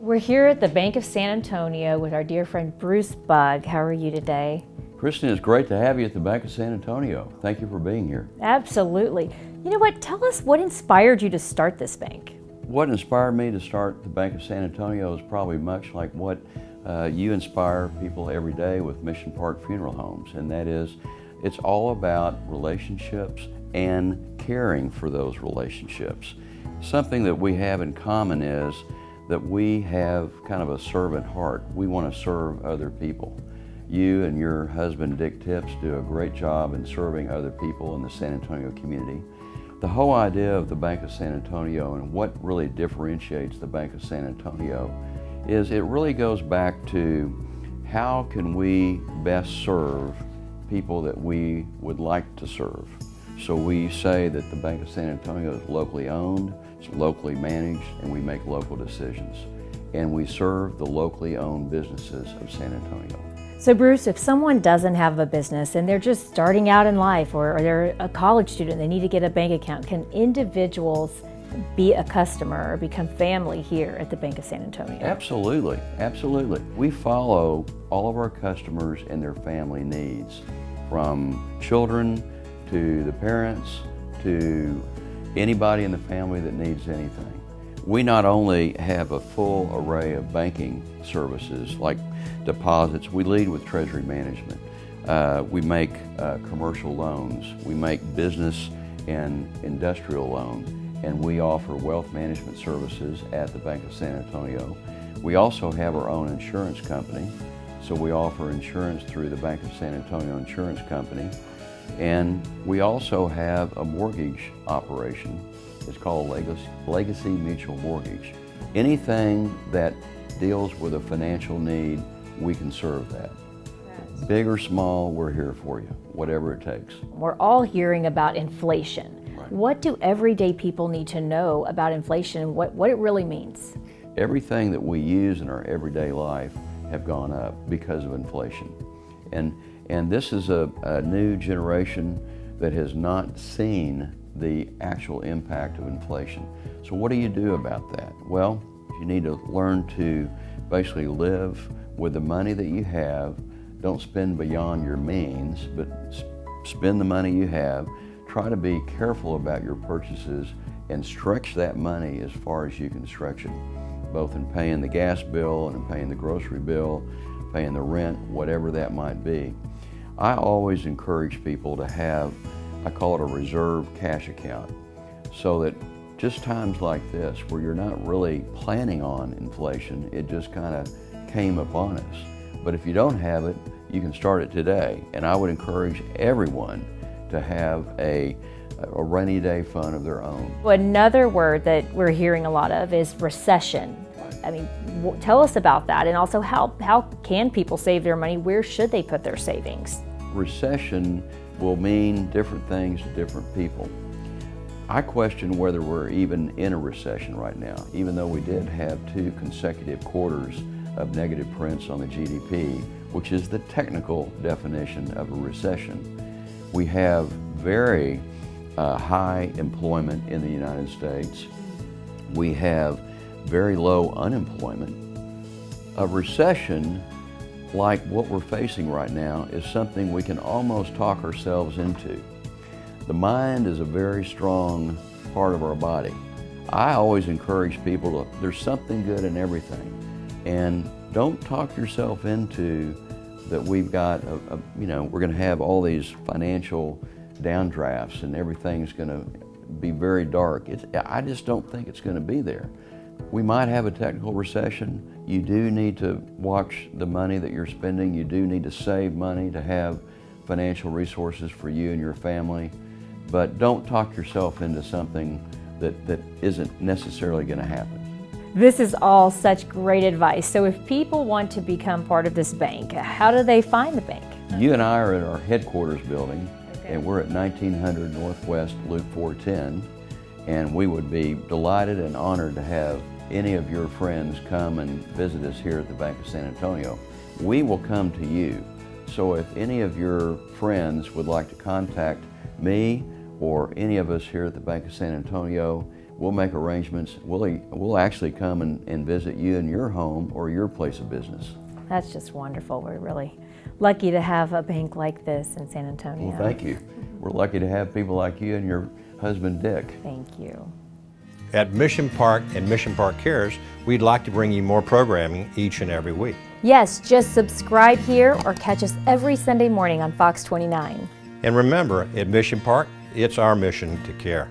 We're here at the Bank of San Antonio with our dear friend Bruce Bugg. How are you today? Kristin, it's great to have you at the Bank of San Antonio. Thank you for being here. Absolutely. You know what? Tell us what inspired you to start this bank. What inspired me to start the Bank of San Antonio is probably much like what you inspire people every day with Mission Park Funeral Homes, and that is, it's all about relationships and caring for those relationships. Something that we have in common is that we have kind of a servant heart. We want to serve other people. You and your husband, Dick Tips, do a great job in serving other people in the San Antonio community. The whole idea of the Bank of San Antonio and what really differentiates the Bank of San Antonio is it really goes back to how can we best serve people that we would like to serve. So we say that the Bank of San Antonio is locally owned, it's locally managed, and we make local decisions. And we serve the locally owned businesses of San Antonio. So Bruce, if someone doesn't have a business and they're just starting out in life, or they're a college student, they need to get a bank account, can individuals be a customer or become family here at the Bank of San Antonio? Absolutely, absolutely. We follow all of our customers and their family needs, from children to the parents to anybody in the family that needs anything. We not only have a full array of banking services like deposits, we lead with treasury management. We make commercial loans, we make business and industrial loans, and we offer wealth management services at the Bank of San Antonio. We also have our own insurance company, so we offer insurance through the Bank of San Antonio Insurance Company. And we also have a mortgage operation. It's called Legacy Mutual Mortgage. Anything that deals with a financial need, we can serve that. Big or small, we're here for you, whatever it takes. We're all hearing about inflation. Right. What do everyday people need to know about inflation and what it really means? Everything that we use in our everyday life have gone up because of inflation. And this is a new generation that has not seen the actual impact of inflation. So what do you do about that? Well, you need to learn to basically live with the money that you have. Don't spend beyond your means, but spend the money you have. Try to be careful about your purchases and stretch that money as far as you can stretch it, both in paying the gas bill and in paying the grocery bill, paying the rent, whatever that might be. I always encourage people to have, I call it a reserve cash account, so that just times like this where you're not really planning on inflation, it just kind of came upon us. But if you don't have it, you can start it today. And I would encourage everyone to have a rainy day fund of their own. Another word that we're hearing a lot of is recession. I mean, tell us about that, and also how can people save their money? Where should they put their savings? Recession will mean different things to different people. I question whether we're even in a recession right now, even though we did have 2 consecutive quarters of negative prints on the GDP, which is the technical definition of a recession. We have very high employment in the United States. We have very low unemployment. A recession like what we're facing right now is something we can almost talk ourselves into. The mind is a very strong part of our body. I always encourage people to, there's something good in everything, and don't talk yourself into that we've got we're going to have all these financial downdrafts and everything's going to be very dark. I just don't think it's going to be there. We might have a technical recession. You do need to watch the money that you're spending. You do need to save money to have financial resources for you and your family. But don't talk yourself into something that isn't necessarily going to happen. This is all such great advice. So if people want to become part of this bank, how do they find the bank? You and I are at our headquarters building, and we're at 1900 Northwest Loop 410. And we would be delighted and honored to have any of your friends come and visit us here at the Bank of San Antonio. We will come to you. So if any of your friends would like to contact me or any of us here at the Bank of San Antonio, we'll make arrangements. We'll actually come and visit you in your home or your place of business. That's just wonderful. We're really lucky to have a bank like this in San Antonio. Well, thank you. We're lucky to have people like you and your husband, Dick. Thank you. At Mission Park and Mission Park Cares, we'd like to bring you more programming each and every week. Yes, just subscribe here or catch us every Sunday morning on Fox 29. And remember, at Mission Park, it's our mission to care.